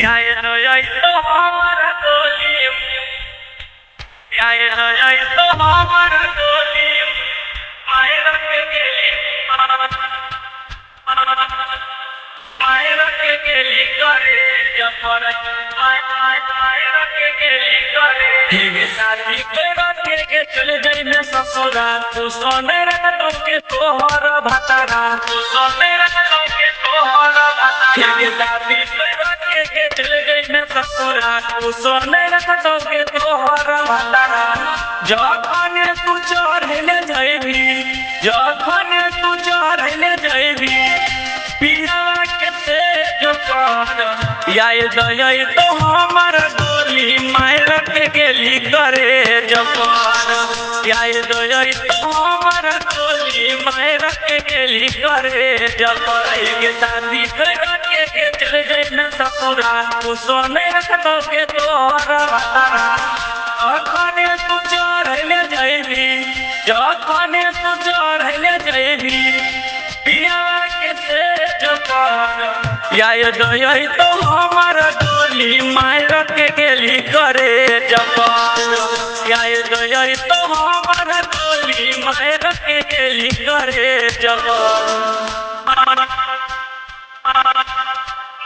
Ay to hamara goli, ay to hamara goli, mayra ke geli, mayra ke geli kare japara, mayra ke geli kare. Hege sadi kera ke chale jai me sasura, tu sonera toke tohara bhatara, tu sonera toke tohara bhatara. Hege sadi kera के चले गई मैं ससुराल तू सोने रखो के तोहरा भतारा जखने तू चढ़ले जाइबी जखने तू चढ़ले जाइबी पिया के से जो कर याय दय तो हमर गोली मार के गेली करे जपर याय दय तो हमर गोली मार के गेली करे जपर के शादी कर के चले गई मैं ससुराल तू सोने रखो के तोहरा भतारा जखने तू चढ़ले जाइबी जखने तू चढ़ले जाइबी पिया के से जो कर याय दय तो हमर गोली मार के गेली करे जपर याय दय तो हमर गोली मार के गेली करे जपर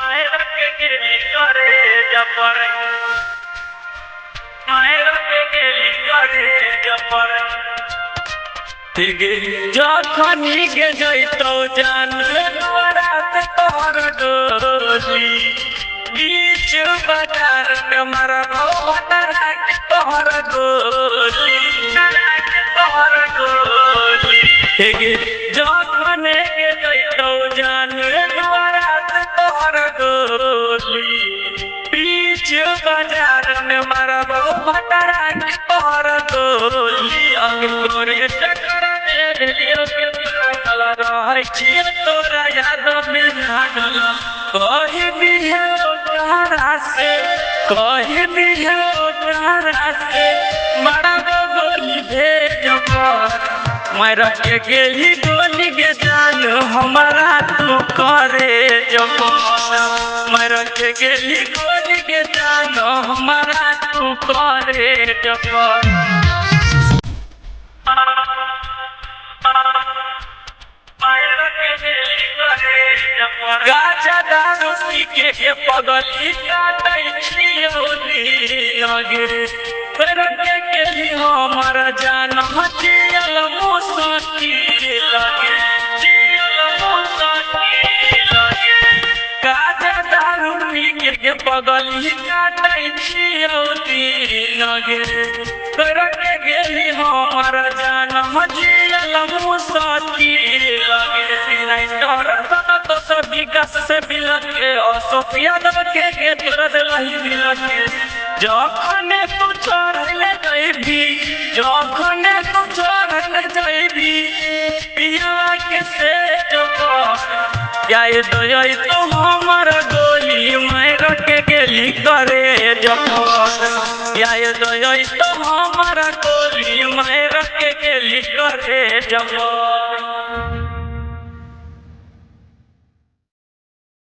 मायर के गेली करे जपर मायर के गेली करे जपर जखनी के जैतो जान रात तोहर डोली बीच बाजार में मरबो तोहरा के तोहर गोली तोहर गोली जखने के जैतो जान रात तोहर गोली बीच बाजार में मरबो तोहरा के तोहर गोली अंगूरी चक्कर तोरा याद में लागल कही दिहे ओकरा से कही दिहे ओकरा से मरब गोली भेज मार के गेली गोली के जान हमारा तू करे जबर मार के गेली गोली के जान हमारा तू करे जबर गाजा दारू पी के पगली काटै छियौली लगे करके गेली हमर जान हटियल मुसकी लगे जियल मुसकी लगे गाजा दारू पी के पगली काटै छियौली लगे करके गेली हमर जान हटियल मुसकी लगे सिनाई डर तो सब विकास से मिलत के और सोफिया दब के तुरंत लही मिलत के जखने तू चढ़ले जाइबी जखने तू चढ़ले जाइबी पिया के से जो कर याय दय तो हमर गोली मार के गेली करे जपर याय दय तो हमर गोली मार के गेली करे जपर